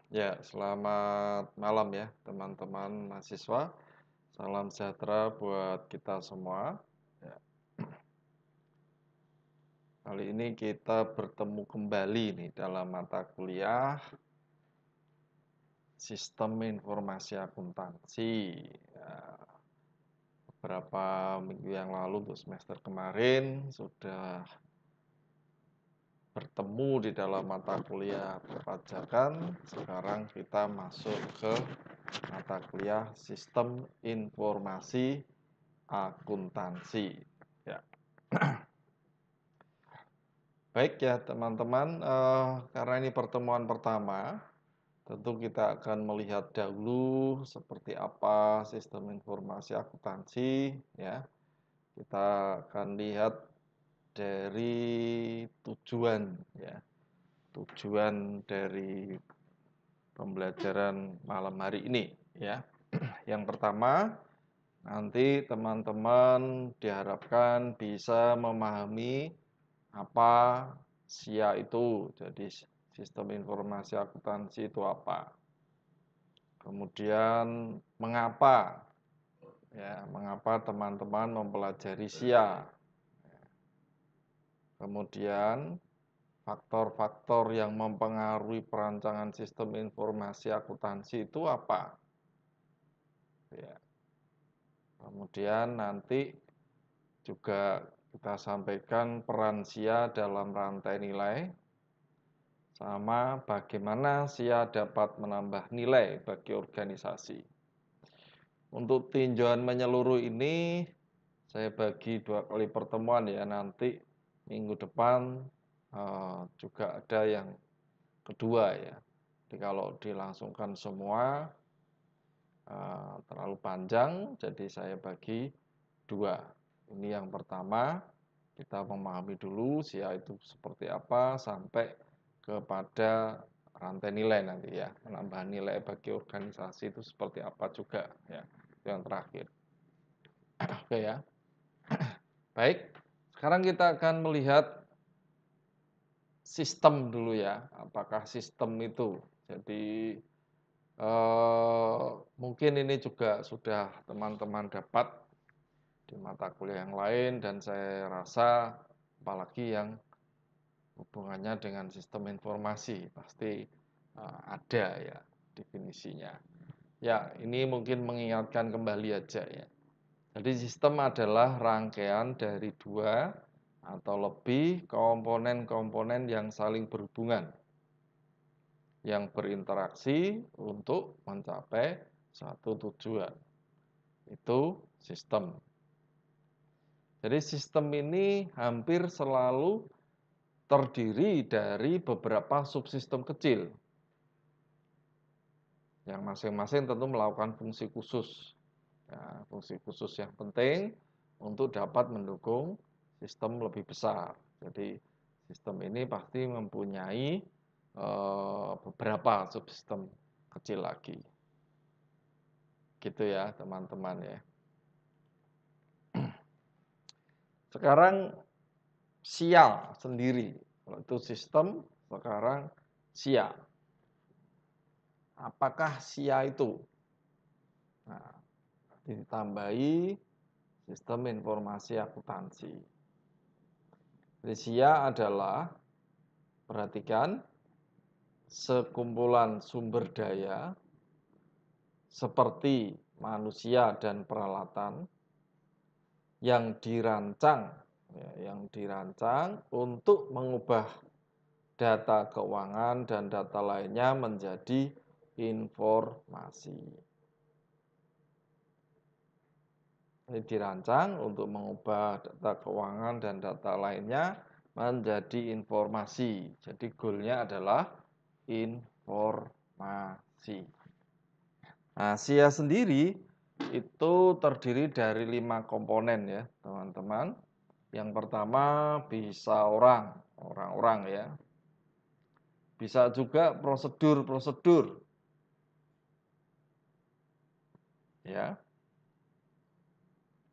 Ya, selamat malam ya teman-teman mahasiswa. Salam sejahtera buat kita semua. Ya, kali ini kita bertemu kembali nih dalam mata kuliah Sistem Informasi Akuntansi. Ya, beberapa minggu yang lalu untuk semester kemarin sudah bertemu di dalam mata kuliah perpajakan. Sekarang kita masuk ke mata kuliah Sistem Informasi Akuntansi. Ya. Baik ya teman-teman, karena ini pertemuan pertama, tentu kita akan melihat dahulu seperti apa sistem informasi akuntansi, ya. Kita akan lihat dari tujuan, ya, tujuan dari pembelajaran malam hari ini, ya. Yang pertama, nanti teman-teman diharapkan bisa memahami apa SIA itu. Jadi sistem informasi akuntansi itu apa. Kemudian mengapa teman-teman mempelajari SIA. Kemudian faktor-faktor yang mempengaruhi perancangan sistem informasi akuntansi itu apa. Ya. Kemudian nanti juga kita sampaikan peran SIA dalam rantai nilai, sama bagaimana SIA dapat menambah nilai bagi organisasi. Untuk tinjauan menyeluruh ini, saya bagi 2 kali pertemuan ya, nanti minggu depan juga ada yang kedua ya. Jadi kalau dilangsungkan semua terlalu panjang, jadi saya bagi 2. Ini yang pertama, kita memahami dulu SIA itu seperti apa sampai kepada rantai nilai nanti ya, menambah nilai bagi organisasi itu seperti apa juga ya. Itu yang terakhir. Oke ya. Baik, sekarang kita akan melihat sistem dulu ya. Apakah sistem itu? Jadi mungkin ini juga sudah teman-teman dapat di mata kuliah yang lain, dan saya rasa apalagi yang hubungannya dengan sistem informasi pasti ada ya definisinya. Ya, ini mungkin mengingatkan kembali aja ya. Jadi sistem adalah rangkaian dari 2 atau lebih komponen-komponen yang saling berhubungan, yang berinteraksi untuk mencapai satu tujuan. Itu sistem. Jadi sistem ini hampir selalu terdiri dari beberapa subsistem kecil, yang masing-masing tentu melakukan fungsi khusus. Ya, fungsi khusus yang penting untuk dapat mendukung sistem lebih besar. Jadi sistem ini pasti mempunyai beberapa subsistem kecil lagi. Gitu ya teman-teman ya. Sekarang SIA sendiri. Kalau itu sistem, sekarang SIA. Apakah SIA itu? Nah, ditambahi sistem informasi akuntansi. SIA adalah, perhatikan, sekumpulan sumber daya seperti manusia dan peralatan yang dirancang untuk mengubah data keuangan dan data lainnya menjadi informasi. Ini dirancang untuk mengubah data keuangan dan data lainnya menjadi informasi. Jadi goalnya adalah informasi. Nah, SIA sendiri itu terdiri dari 5 komponen ya, teman-teman. Yang pertama bisa orang-orang ya. Bisa juga prosedur-prosedur. Ya.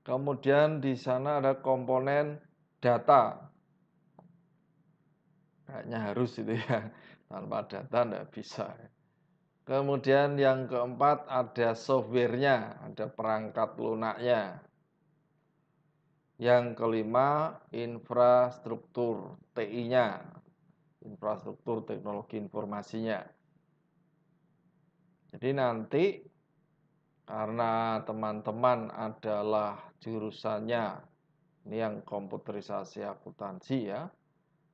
Kemudian di sana ada komponen data. Kayaknya harus itu ya. Tanpa data enggak bisa. Kemudian yang keempat ada software-nya, ada perangkat lunaknya. Yang kelima infrastruktur TI-nya, infrastruktur teknologi informasinya. Jadi nanti karena teman-teman adalah jurusannya ini yang komputerisasi akuntansi ya,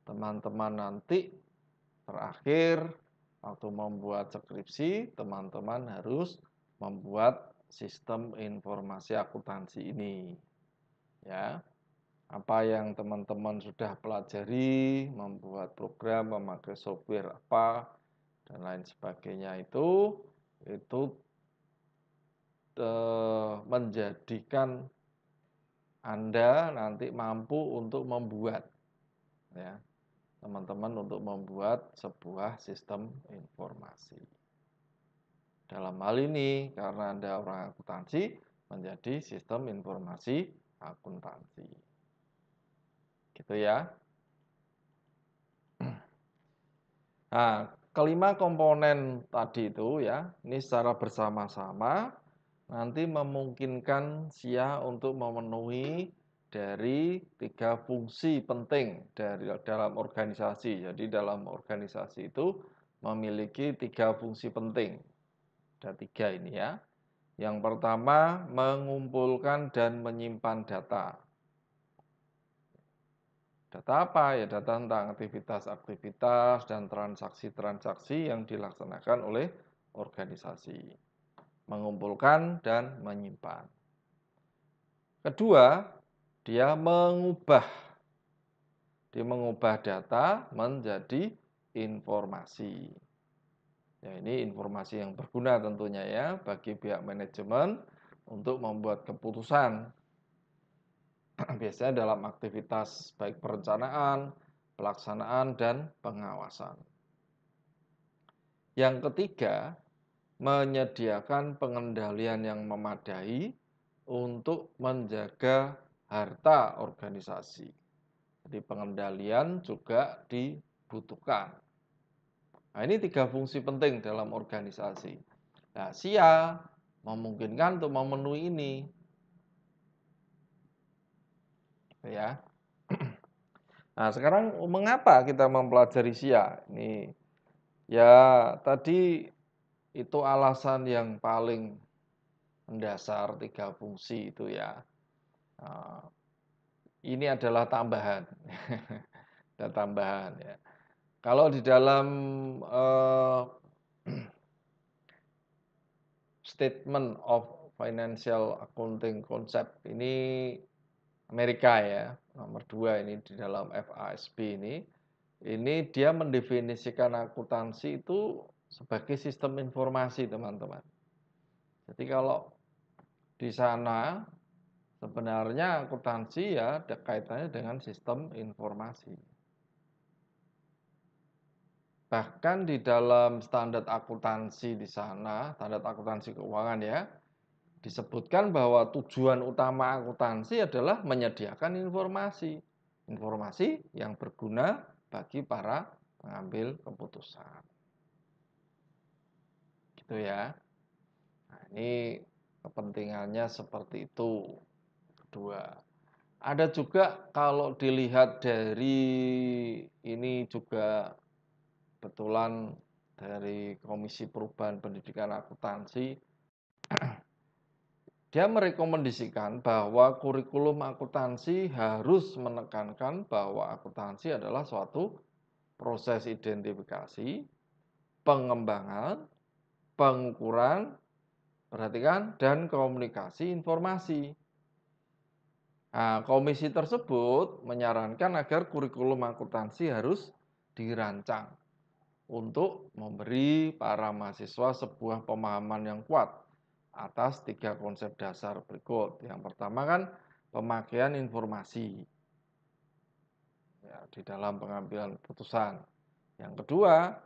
teman-teman nanti terakhir waktu membuat skripsi, teman-teman harus membuat sistem informasi akuntansi ini. Ya, apa yang teman-teman sudah pelajari, membuat program, memakai software apa, dan lain sebagainya itu menjadikan Anda nanti mampu untuk membuat, ya, teman-teman untuk membuat sebuah sistem informasi. Dalam hal ini, karena Anda orang akuntansi, menjadi sistem informasi akuntansi. Gitu ya. Nah, kelima komponen tadi itu ya, ini secara bersama-sama nanti memungkinkan SIA untuk memenuhi dari 3 fungsi penting dalam organisasi. Jadi dalam organisasi itu memiliki 3 fungsi penting. Ada 3 ini ya. Yang pertama, mengumpulkan dan menyimpan data. Data apa? Ya data tentang aktivitas-aktivitas dan transaksi-transaksi yang dilaksanakan oleh organisasi. Mengumpulkan dan menyimpan. Kedua, dia mengubah data menjadi informasi. Ya, ini informasi yang berguna tentunya ya bagi pihak manajemen untuk membuat keputusan. Biasanya dalam aktivitas baik perencanaan, pelaksanaan, dan pengawasan. Yang ketiga, menyediakan pengendalian yang memadai untuk menjaga harta organisasi. Jadi pengendalian juga dibutuhkan. Nah, ini 3 fungsi penting dalam organisasi. Nah, SIA memungkinkan untuk memenuhi ini. Ya. Nah, sekarang mengapa kita mempelajari SIA? Ini ya tadi itu alasan yang paling mendasar 3 fungsi itu ya. Ini adalah tambahan. Ada tambahan ya. Kalau di dalam Statement of Financial Accounting Concept ini Amerika ya, nomor 2 ini di dalam FASB ini dia mendefinisikan akuntansi itu sebagai sistem informasi, teman-teman. Jadi kalau di sana sebenarnya akuntansi ya ada kaitannya dengan sistem informasi. Bahkan di dalam standar akuntansi di sana, standar akuntansi keuangan ya, disebutkan bahwa tujuan utama akuntansi adalah menyediakan informasi. Informasi yang berguna bagi para pengambil keputusan. Gitu ya. Nah, ini kepentingannya seperti itu. Kedua. Ada juga kalau dilihat dari ini juga kebetulan dari Komisi Perubahan Pendidikan Akuntansi dia merekomendasikan bahwa kurikulum akuntansi harus menekankan bahwa akuntansi adalah suatu proses identifikasi, pengembangan, pengukuran, perhatikan, dan komunikasi informasi. Nah, komisi tersebut menyarankan agar kurikulum akuntansi harus dirancang untuk memberi para mahasiswa sebuah pemahaman yang kuat atas 3 konsep dasar berikut. Yang pertama kan pemakaian informasi ya, di dalam pengambilan keputusan. Yang kedua,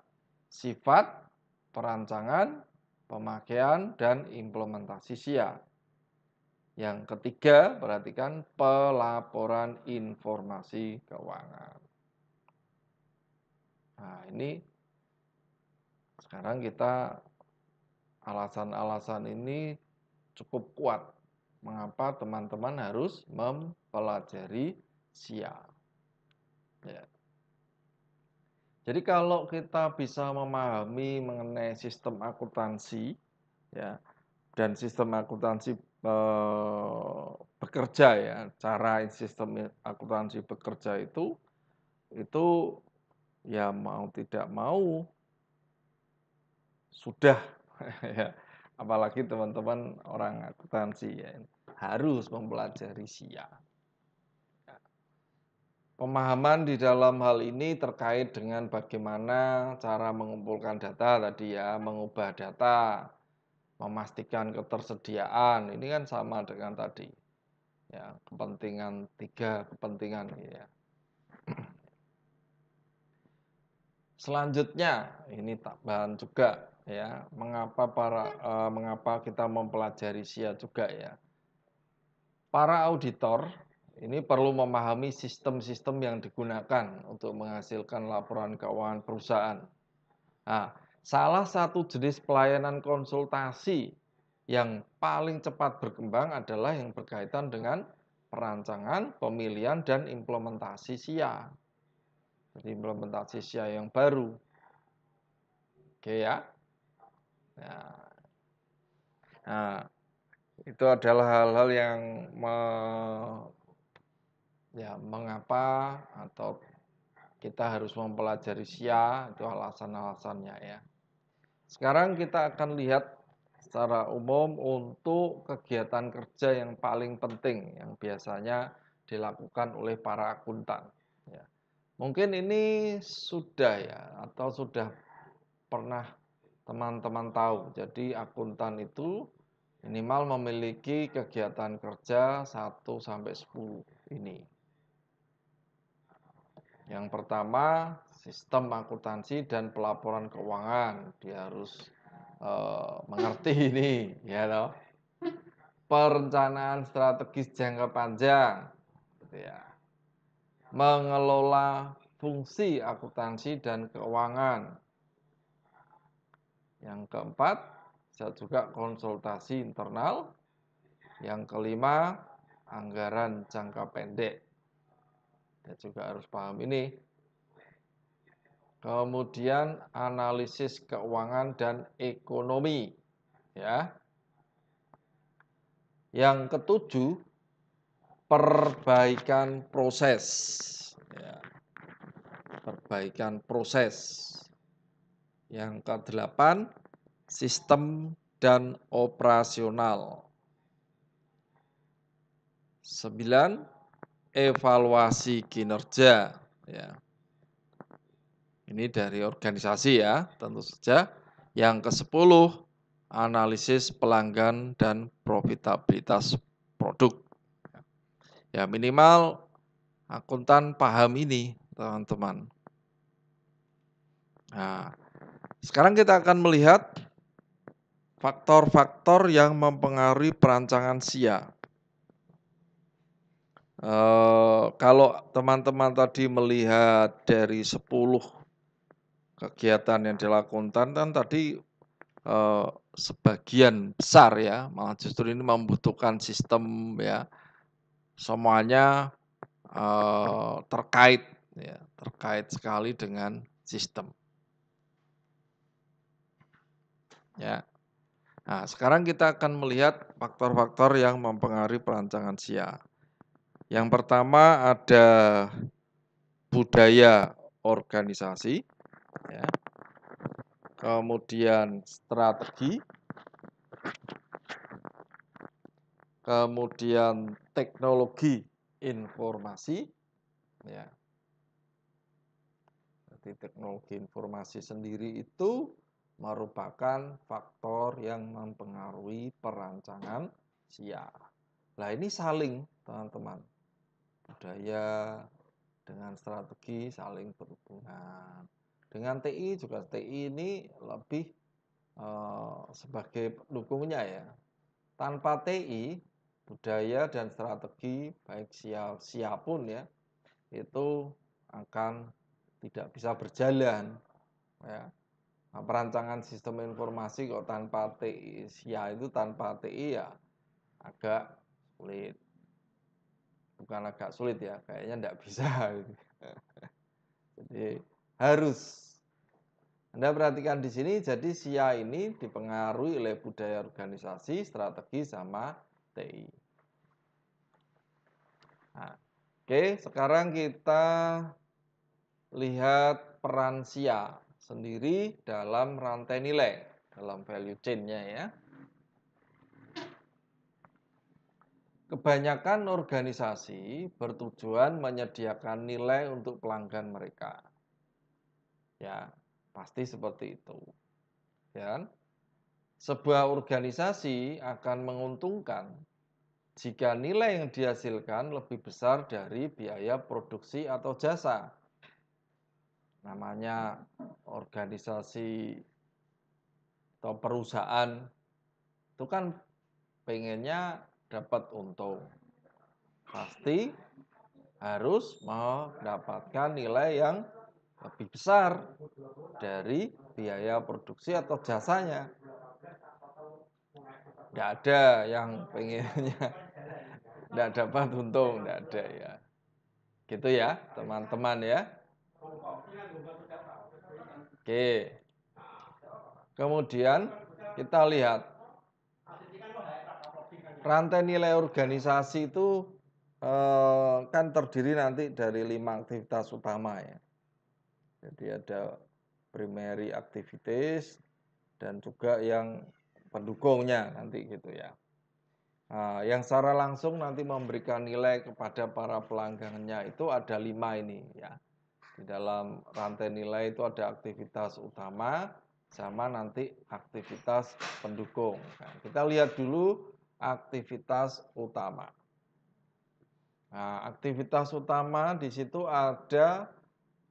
sifat, perancangan, pemakaian, dan implementasi SIA. Yang ketiga, perhatikan pelaporan informasi keuangan. Nah, ini sekarang kita alasan-alasan ini cukup kuat. Mengapa teman-teman harus mempelajari SIA? Ya. Jadi kalau kita bisa memahami mengenai sistem akuntansi, ya, dan sistem akuntansi bekerja ya, cara sistem akuntansi bekerja itu ya mau tidak mau sudah ya, apalagi teman-teman orang akuntansi ya, harus mempelajari SIA. Pemahaman di dalam hal ini terkait dengan bagaimana cara mengumpulkan data tadi ya, mengubah data, memastikan ketersediaan. Ini kan sama dengan tadi. Ya, tiga kepentingan ya. Selanjutnya, ini tambahan juga ya, mengapa kita mempelajari SIA juga ya. Para auditor ini perlu memahami sistem-sistem yang digunakan untuk menghasilkan laporan keuangan perusahaan. Nah, salah satu jenis pelayanan konsultasi yang paling cepat berkembang adalah yang berkaitan dengan perancangan, pemilihan, dan implementasi SIA. Jadi implementasi SIA yang baru. Oke ya. Nah, itu adalah hal-hal yang mengapa atau kita harus mempelajari SIA, itu alasan-alasannya ya. Sekarang kita akan lihat secara umum untuk kegiatan kerja yang paling penting yang biasanya dilakukan oleh para akuntan. Ya. Mungkin ini sudah ya atau sudah pernah teman-teman tahu. Jadi akuntan itu minimal memiliki kegiatan kerja 1 sampai 10 ini. Yang pertama, sistem akuntansi dan pelaporan keuangan. Dia harus mengerti ini, ya loh. Perencanaan strategis jangka panjang, gitu ya. Mengelola fungsi akuntansi dan keuangan. Yang keempat, bisa juga konsultasi internal. Yang kelima, anggaran jangka pendek. Kita juga harus paham ini. Kemudian analisis keuangan dan ekonomi, ya. Yang ketujuh, perbaikan proses, ya. Perbaikan proses. Yang kedelapan, sistem dan operasional. 9, evaluasi kinerja, ya. Ini dari organisasi ya, tentu saja. Yang ke-10, analisis pelanggan dan profitabilitas produk. Ya minimal akuntan paham ini, teman-teman. Nah, sekarang kita akan melihat faktor-faktor yang mempengaruhi perancangan SIA. Kalau teman-teman tadi melihat dari 10 kegiatan yang dilakukan kan tadi sebagian besar ya, malah justru ini membutuhkan sistem ya, semuanya terkait ya, terkait sekali dengan sistem. Ya. Nah, sekarang kita akan melihat faktor-faktor yang mempengaruhi perancangan SIA. Yang pertama ada budaya organisasi, ya. Kemudian strategi, kemudian teknologi informasi, ya. Jadi teknologi informasi sendiri itu merupakan faktor yang mempengaruhi perancangan SIA. Nah ini saling teman-teman, budaya dengan strategi saling berhubungan. Dengan TI juga, TI ini lebih sebagai pendukungnya ya. Tanpa TI, budaya dan strategi baik SIA pun ya, itu akan tidak bisa berjalan ya. Nah, perancangan sistem informasi kok tanpa TI, SIA itu tanpa TI ya agak sulit. Bukan agak sulit ya, kayaknya enggak bisa. Jadi harus. Anda perhatikan di sini, jadi SIA ini dipengaruhi oleh budaya organisasi, strategi, sama TI. Nah, oke, sekarang kita lihat peran SIA sendiri dalam rantai nilai, dalam value chain-nya ya. Kebanyakan organisasi bertujuan menyediakan nilai untuk pelanggan mereka. Ya, pasti seperti itu. Ya. Sebuah organisasi akan menguntungkan jika nilai yang dihasilkan lebih besar dari biaya produksi atau jasa. Namanya organisasi atau perusahaan itu kan pengennya dapat untung. Pasti harus mendapatkan nilai yang lebih besar dari biaya produksi atau jasanya. Tidak ada yang pengennya tidak dapat untung, tidak ada ya. Gitu ya, teman-teman ya. Oke. Kemudian kita lihat rantai nilai organisasi itu kan terdiri nanti dari 5 aktivitas utama ya. Jadi ada primary activities dan juga yang pendukungnya nanti gitu ya. Nah, yang secara langsung nanti memberikan nilai kepada para pelanggannya itu ada 5 ini ya. Di dalam rantai nilai itu ada aktivitas utama sama nanti aktivitas pendukung. Nah, kita lihat dulu aktivitas utama. Nah, aktivitas utama di situ ada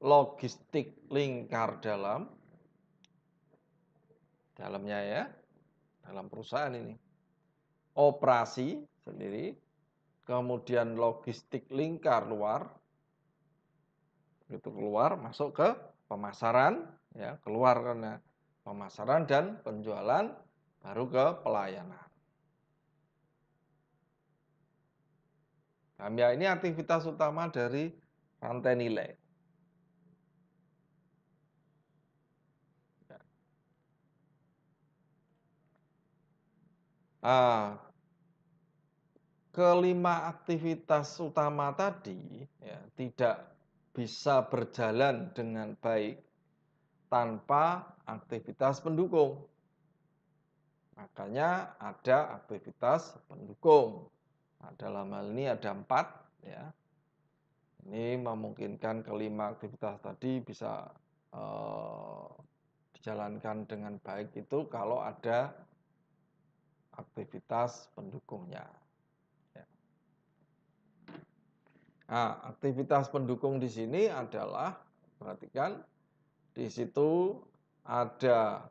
logistik lingkar dalamnya ya, dalam perusahaan ini. Operasi sendiri, kemudian logistik lingkar luar, itu keluar masuk ke pemasaran, ya keluar karena pemasaran dan penjualan, baru ke pelayanan. Nah, ini aktivitas utama dari rantai nilai. Nah, kelima aktivitas utama tadi ya, tidak bisa berjalan dengan baik tanpa aktivitas pendukung. Makanya ada aktivitas pendukung. Nah, dalam hal ini ada 4 ya. Ini memungkinkan kelima aktivitas tadi bisa dijalankan dengan baik itu kalau ada aktivitas pendukungnya. Ya. Nah, aktivitas pendukung di sini adalah, perhatikan, di situ ada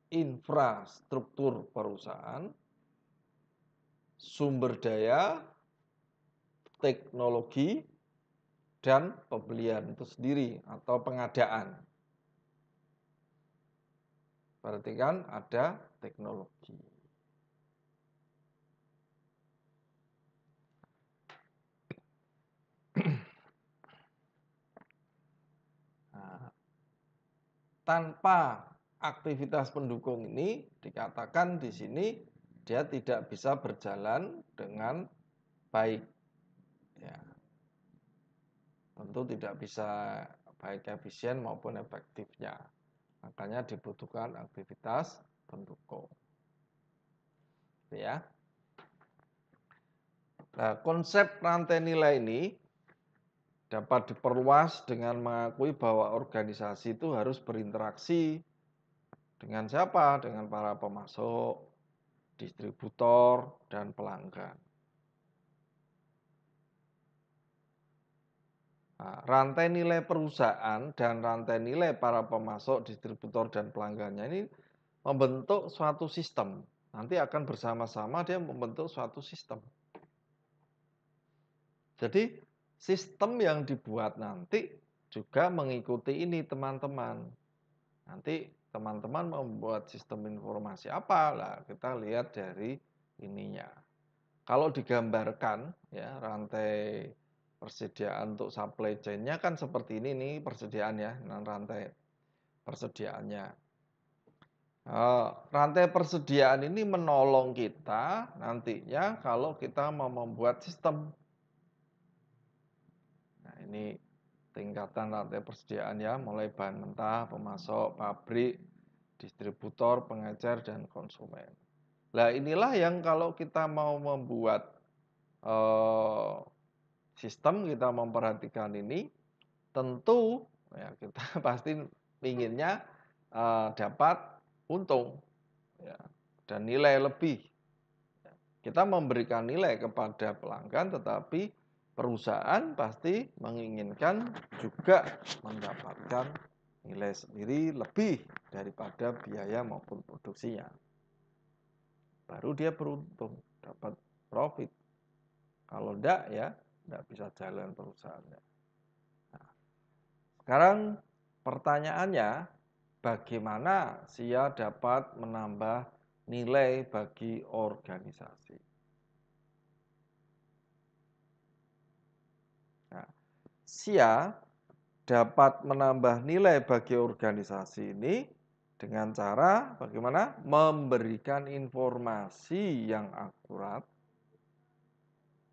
infrastruktur perusahaan, sumber daya, teknologi, dan pembelian itu sendiri atau pengadaan. Perhatikan ada teknologi. Nah, tanpa aktivitas pendukung ini dikatakan di sini dia tidak bisa berjalan dengan baik. Ya. Tentu tidak bisa baik efisien maupun efektifnya. Makanya dibutuhkan aktivitas pendukung. Ya. Nah, konsep rantai nilai ini dapat diperluas dengan mengakui bahwa organisasi itu harus berinteraksi dengan siapa? Dengan para pemasok, distributor, dan pelanggan. Nah, rantai nilai perusahaan dan rantai nilai para pemasok, distributor, dan pelanggannya ini membentuk suatu sistem. Nanti akan bersama-sama dia membentuk suatu sistem. Jadi sistem yang dibuat nanti juga mengikuti ini teman-teman. Nanti teman-teman membuat sistem informasi apa? Lah, kita lihat dari ininya. Kalau digambarkan ya rantai persediaan untuk supply chain-nya kan seperti ini nih persediaan ya, rantai persediaannya. Rantai persediaan ini menolong kita nantinya kalau kita mau membuat sistem. Nah, ini tingkatan rantai persediaan ya, mulai bahan mentah, pemasok, pabrik, distributor, pengecer, dan konsumen. Nah, inilah yang kalau kita mau membuat sistem, kita memperhatikan ini, tentu ya kita pasti inginnya dapat untung ya, dan nilai lebih. Kita memberikan nilai kepada pelanggan, tetapi perusahaan pasti menginginkan juga mendapatkan nilai sendiri lebih daripada biaya maupun produksinya. Baru dia beruntung, dapat profit. Kalau enggak ya, enggak bisa jalan perusahaannya. Nah, sekarang pertanyaannya, bagaimana SIA dapat menambah nilai bagi organisasi? Nah, SIA dapat menambah nilai bagi organisasi ini dengan cara bagaimana? Memberikan informasi yang akurat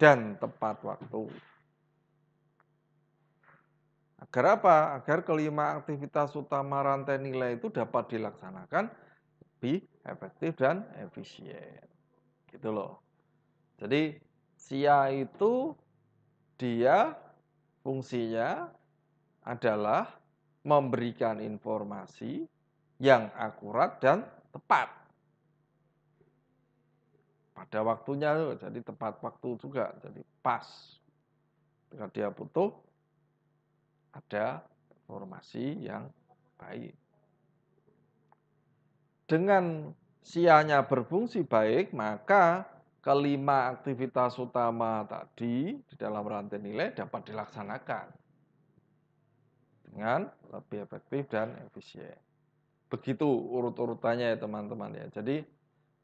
dan tepat waktu. Agar apa? Agar kelima aktivitas utama rantai nilai itu dapat dilaksanakan lebih efektif dan efisien. Gitu loh. Jadi SIA itu dia fungsinya adalah memberikan informasi yang akurat dan tepat pada waktunya, jadi tepat waktu juga, jadi pas. Ketika dia butuh, ada informasi yang baik. Dengan SIA-nya berfungsi baik, maka kelima aktivitas utama tadi di dalam rantai nilai dapat dilaksanakan dengan lebih efektif dan efisien. Begitu urut-urutannya ya teman-teman ya. Jadi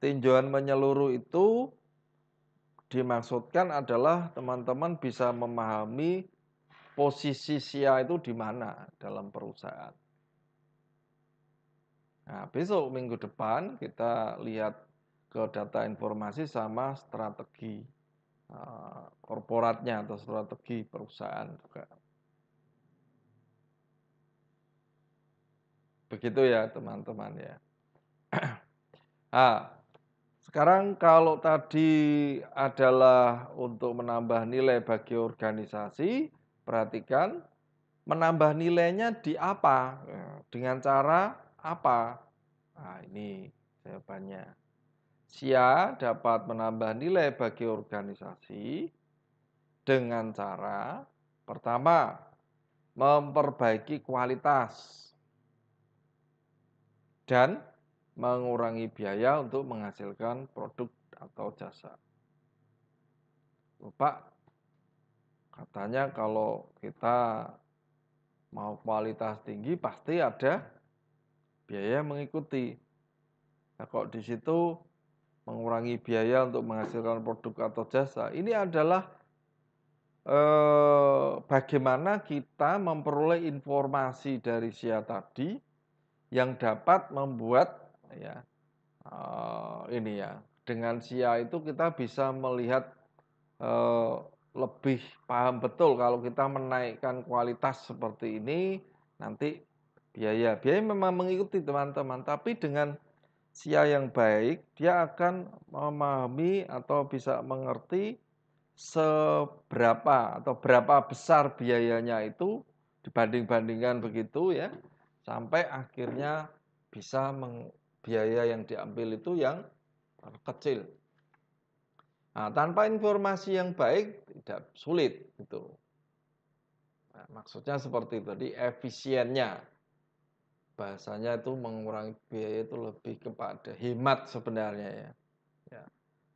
tinjauan menyeluruh itu dimaksudkan adalah teman-teman bisa memahami posisi SIA itu di mana dalam perusahaan. Nah, besok minggu depan kita lihat ke data informasi sama strategi korporatnya atau strategi perusahaan juga. Begitu ya teman-teman ya. Nah, sekarang kalau tadi adalah untuk menambah nilai bagi organisasi, perhatikan menambah nilainya di apa? Dengan cara apa? Nah, ini jawabannya. SIA dapat menambah nilai bagi organisasi dengan cara pertama, memperbaiki kualitas dan mengurangi biaya untuk menghasilkan produk atau jasa. Pak, katanya kalau kita mau kualitas tinggi pasti ada biaya mengikuti. Nah, kok di situ mengurangi biaya untuk menghasilkan produk atau jasa, ini adalah bagaimana kita memperoleh informasi dari SIA tadi yang dapat membuat ya ini ya, dengan SIA itu kita bisa melihat lebih paham betul kalau kita menaikkan kualitas seperti ini, nanti biaya memang mengikuti teman-teman, tapi dengan SIA yang baik, dia akan memahami atau bisa mengerti seberapa atau berapa besar biayanya itu dibanding-bandingkan begitu ya, sampai akhirnya bisa biaya yang diambil itu yang kecil. Nah, tanpa informasi yang baik tidak sulit gitu. Nah, maksudnya seperti tadi efisiennya. Bahasanya itu mengurangi biaya itu lebih kepada hemat sebenarnya ya. Ya.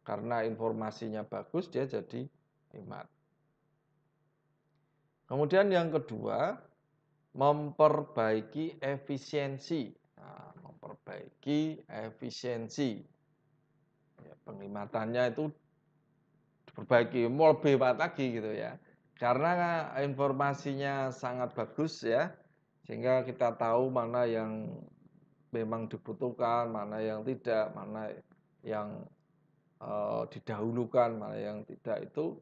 Karena informasinya bagus dia jadi hemat. Kemudian yang kedua, memperbaiki efisiensi. memperbaiki efisiensi. Ya, penglimatannya itu diperbaiki, mau lebih hebat lagi gitu ya. Karena informasinya sangat bagus ya, sehingga kita tahu mana yang memang dibutuhkan, mana yang tidak, mana yang didahulukan, mana yang tidak itu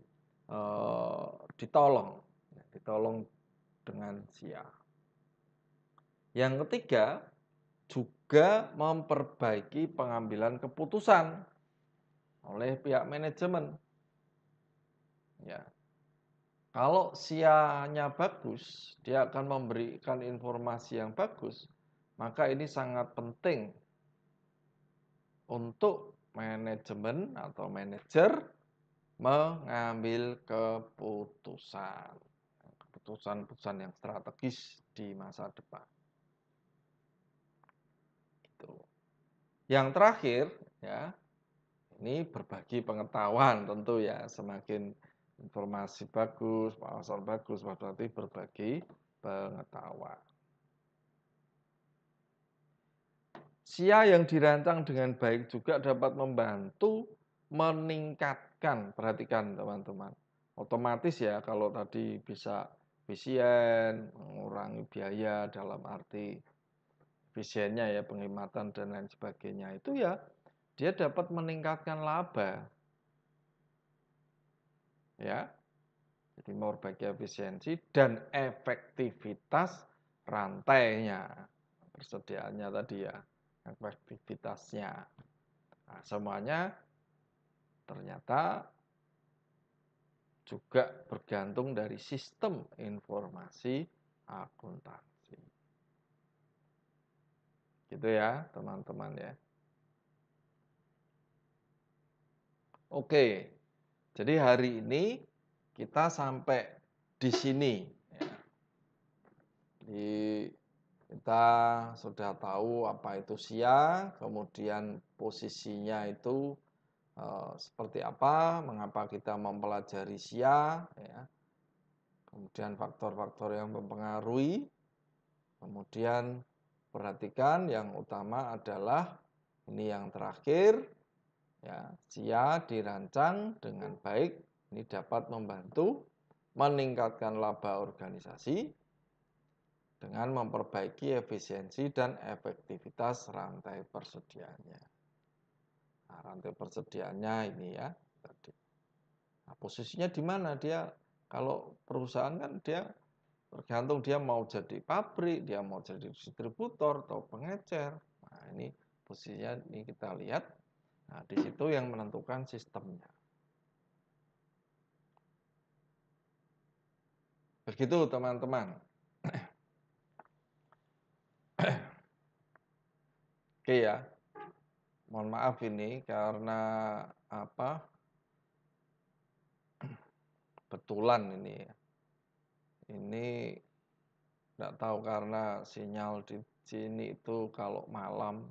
ditolong, ditolong dengan siap. Yang ketiga, juga memperbaiki pengambilan keputusan oleh pihak manajemen. Ya, kalau SIA-nya bagus, dia akan memberikan informasi yang bagus, maka ini sangat penting untuk manajemen atau manajer mengambil keputusan. Keputusan-keputusan yang strategis di masa depan. Gitu. Yang terakhir, ya, ini berbagi pengetahuan tentu ya, semakin informasi bagus, wawasan bagus, berarti berbagi pengetahuan. SIA yang dirancang dengan baik juga dapat membantu meningkatkan, perhatikan teman-teman, otomatis ya kalau tadi bisa efisien, mengurangi biaya dalam arti efisiennya ya, penghematan dan lain sebagainya, itu ya dia dapat meningkatkan laba. Ya. Jadi memperbaiki efisiensi dan efektivitas rantainya. Persediaannya tadi ya, efektivitasnya. Nah, semuanya ternyata juga bergantung dari sistem informasi akuntansi. Gitu ya, teman-teman ya. Oke. Jadi hari ini kita sampai di sini ya. Jadi kita sudah tahu apa itu SIA, kemudian posisinya itu seperti apa, mengapa kita mempelajari SIA, ya. Kemudian faktor-faktor yang mempengaruhi, kemudian perhatikan yang utama adalah ini yang terakhir, ya, SIA dirancang dengan baik, ini dapat membantu meningkatkan laba organisasi dengan memperbaiki efisiensi dan efektivitas rantai persediaannya. Nah, rantai persediaannya ini ya tadi. Nah, posisinya di mana dia? Kalau perusahaan kan dia tergantung dia mau jadi pabrik, dia mau jadi distributor atau pengecer. Nah, ini posisinya ini kita lihat. Nah, di situ yang menentukan sistemnya. Begitu teman-teman. Oke ya. Mohon maaf ini karena apa? Kebetulan ini ya. Ini enggak tahu karena sinyal di sini itu kalau malam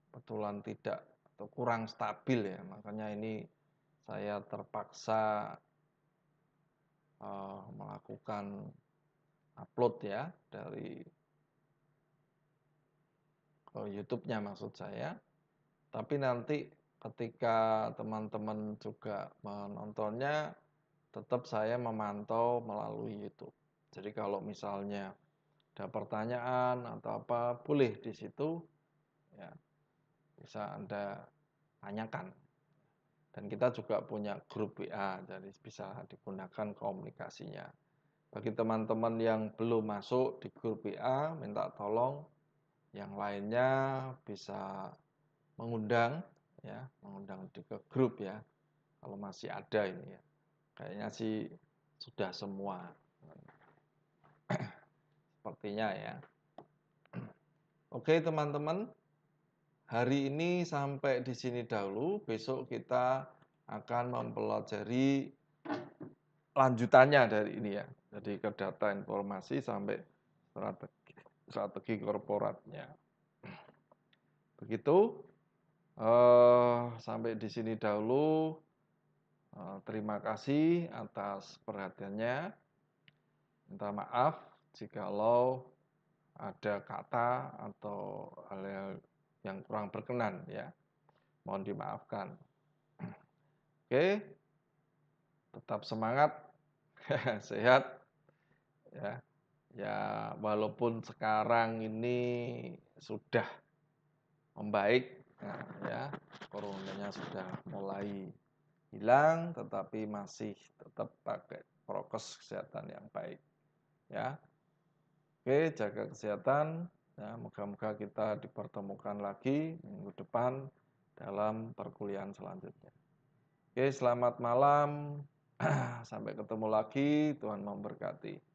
kebetulan tidak atau kurang stabil ya. Makanya ini saya terpaksa melakukan upload ya dari YouTube-nya maksud saya. Tapi nanti ketika teman-teman juga menontonnya, tetap saya memantau melalui YouTube. Jadi kalau misalnya ada pertanyaan atau apa, boleh di situ ya bisa Anda tanyakan. Dan kita juga punya grup WA, jadi bisa digunakan komunikasinya. Bagi teman-teman yang belum masuk di grup WA, minta tolong yang lainnya bisa mengundang ya, mengundang ke grup ya. Kalau masih ada ini ya. Kayaknya sih sudah semua. Sepertinya ya. Oke, teman-teman. Hari ini sampai di sini dahulu. Besok kita akan mempelajari lanjutannya dari ini ya. Jadi ke data informasi sampai strategi korporatnya. Begitu. Sampai di sini dahulu. Terima kasih atas perhatiannya. Minta maaf jikalau ada kata atau hal-hal yang kurang berkenan ya, mohon dimaafkan. Oke, tetap semangat, sehat ya. Ya, walaupun sekarang ini sudah membaik, nah, ya, coronanya sudah mulai hilang, tetapi masih tetap pakai prokes kesehatan yang baik, ya. Oke, jaga kesehatan, ya, moga-moga kita dipertemukan lagi minggu depan dalam perkuliahan selanjutnya. Oke, selamat malam, sampai ketemu lagi, Tuhan memberkati.